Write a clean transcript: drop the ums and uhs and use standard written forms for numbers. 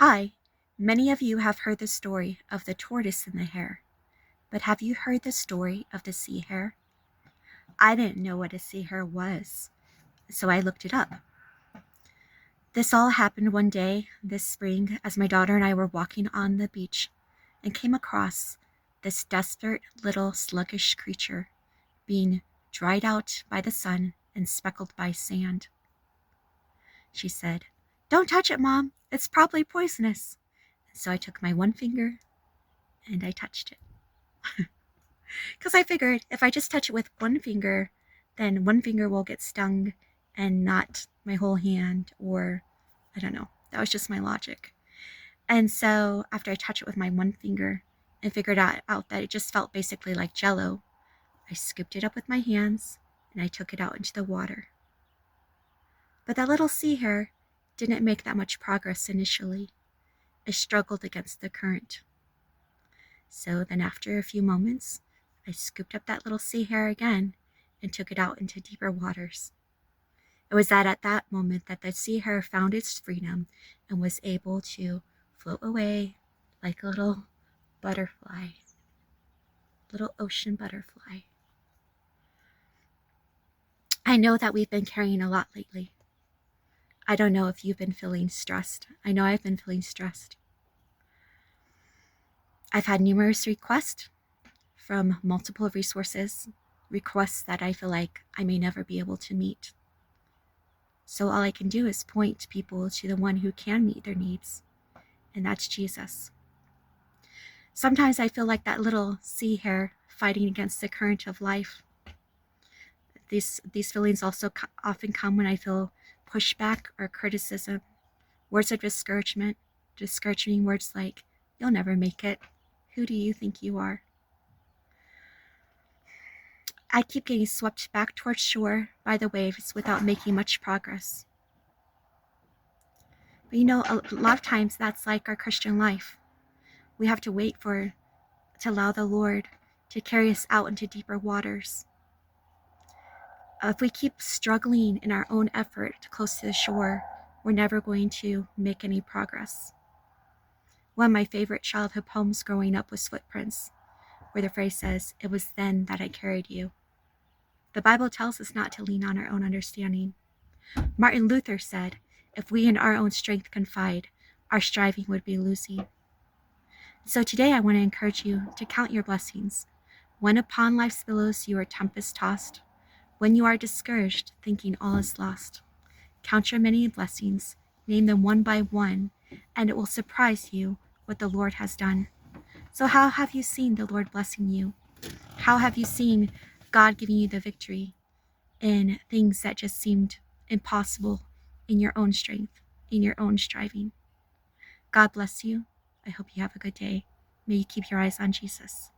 Hi, many of you have heard the story of the tortoise and the hare, but have you heard the story of the sea hare? I didn't know what a sea hare was, so I looked it up. This all happened one day this spring as my daughter and I were walking on the beach and came across this desperate little sluggish creature being dried out by the sun and speckled by sand. She said, "Don't touch it, Mom. It's probably poisonous." So I took my one finger and I touched it. Because I figured if I just touch it with one finger, then one finger will get stung and not my whole hand, or I don't know. That was just my logic. And so after I touched it with my one finger and figured out that it just felt basically like jello, I scooped it up with my hands and I took it out into the water. But that little sea hare didn't make that much progress initially. It struggled against the current. So then after a few moments, I scooped up that little sea hare again and took it out into deeper waters. It was at that moment that the sea hare found its freedom and was able to float away like a little butterfly, little ocean butterfly. I know that we've been carrying a lot lately. I don't know if you've been feeling stressed. I know I've been feeling stressed. I've had numerous requests from multiple resources, requests that I feel like I may never be able to meet. So all I can do is point people to the one who can meet their needs, and that's Jesus. Sometimes I feel like that little sea hare fighting against the current of life. These feelings also often come when I feel pushback or criticism, words of discouragement, discouraging words like, "You'll never make it. Who do you think you are?" I keep getting swept back towards shore by the waves without making much progress. But a lot of times that's like our Christian life. We have to wait to allow the Lord to carry us out into deeper waters. If we keep struggling in our own effort close to the shore, we're never going to make any progress. One of my favorite childhood poems growing up was Footprints, where the phrase says, "It was then that I carried you." The Bible tells us not to lean on our own understanding. Martin Luther said, "If we in our own strength confide, our striving would be losing." So today I want to encourage you to count your blessings. When upon life's billows you are tempest tossed, when you are discouraged, thinking all is lost, count your many blessings, name them one by one, and it will surprise you what the Lord has done. So how have you seen the Lord blessing you? How have you seen God giving you the victory in things that just seemed impossible in your own strength, in your own striving? God bless you. I hope you have a good day. May you keep your eyes on Jesus.